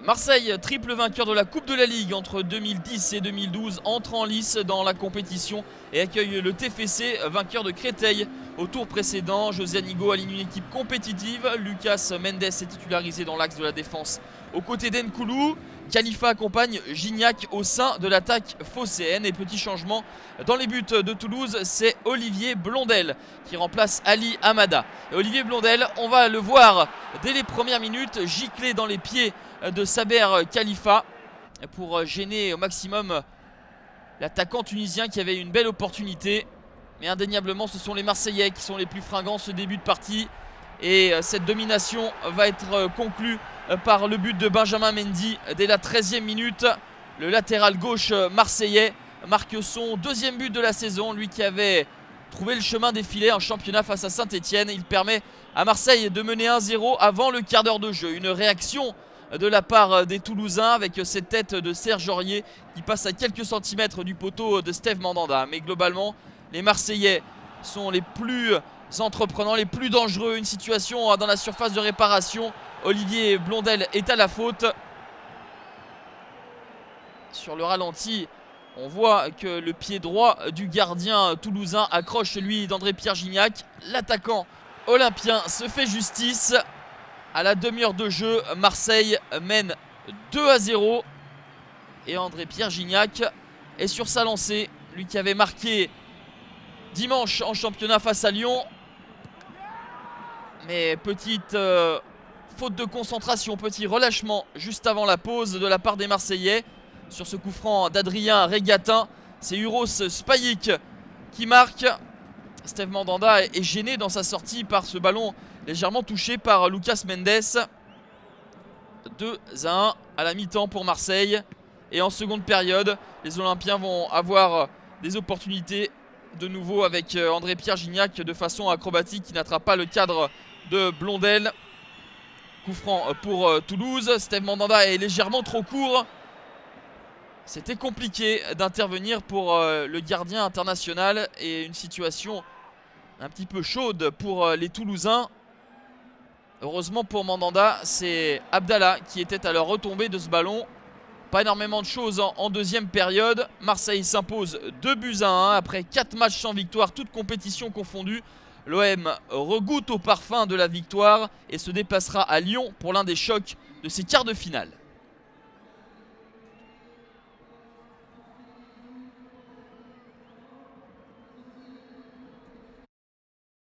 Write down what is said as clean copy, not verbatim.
Marseille, triple vainqueur de la Coupe de la Ligue entre 2010 et 2012, entre en lice dans la compétition et accueille le TFC, vainqueur de Créteil au tour précédent. José Anigo aligne une équipe compétitive. Lucas Mendes est titularisé dans l'axe de la défense aux côtés d'Nkoulou. Khalifa accompagne Gignac au sein de l'attaque phocéenne. Et petit changement dans les buts de Toulouse, c'est Olivier Blondel qui remplace Ali Hamada. Et Olivier Blondel, on va le voir dès les premières minutes gicler dans les pieds de Saber Khalifa pour gêner au maximum l'attaquant tunisien qui avait une belle opportunité. Mais indéniablement, ce sont les Marseillais qui sont les plus fringants ce début de partie. Et cette domination va être conclue par le but de Benjamin Mendy dès la 13e minute. Le latéral gauche marseillais marque son deuxième but de la saison. Lui qui avait trouvé le chemin des filets en championnat face à Saint-Etienne. Il permet à Marseille de mener 1-0 avant le quart d'heure de jeu. Une réaction de la part des Toulousains avec cette tête de Serge Aurier qui passe à quelques centimètres du poteau de Steve Mandanda. Mais globalement, les Marseillais sont les plus entreprenants, les plus dangereux. Une situation dans la surface de réparation. Olivier Blondel est à la faute. Sur le ralenti, on voit que le pied droit du gardien toulousain accroche celui d'André-Pierre Gignac. L'attaquant olympien se fait justice. À la demi-heure de jeu, Marseille mène 2-0. Et André-Pierre Gignac est sur sa lancée. Lui qui avait marqué dimanche en championnat face à Lyon. Mais petite faute de concentration, petit relâchement juste avant la pause de la part des Marseillais. Sur ce coup franc d'Adrien Régatin, c'est Uros Spajic qui marque. Steve Mandanda est gêné dans sa sortie par ce ballon légèrement touché par Lucas Mendes. 2-1 à la mi-temps pour Marseille. Et en seconde période, les Olympiens vont avoir des opportunités de nouveau avec André-Pierre Gignac de façon acrobatique qui n'attrape pas le cadre de Blondel. Coup franc pour Toulouse. Steve Mandanda est légèrement trop court. C'était compliqué d'intervenir pour le gardien international et une situation un petit peu chaude pour les Toulousains. Heureusement pour Mandanda, c'est Abdallah qui était à la retombée de ce ballon. Pas énormément de choses en deuxième période. Marseille s'impose 2-1 après 4 matchs sans victoire, toutes compétitions confondues. L'OM regoute au parfum de la victoire et se déplacera à Lyon pour l'un des chocs de ses quarts de finale.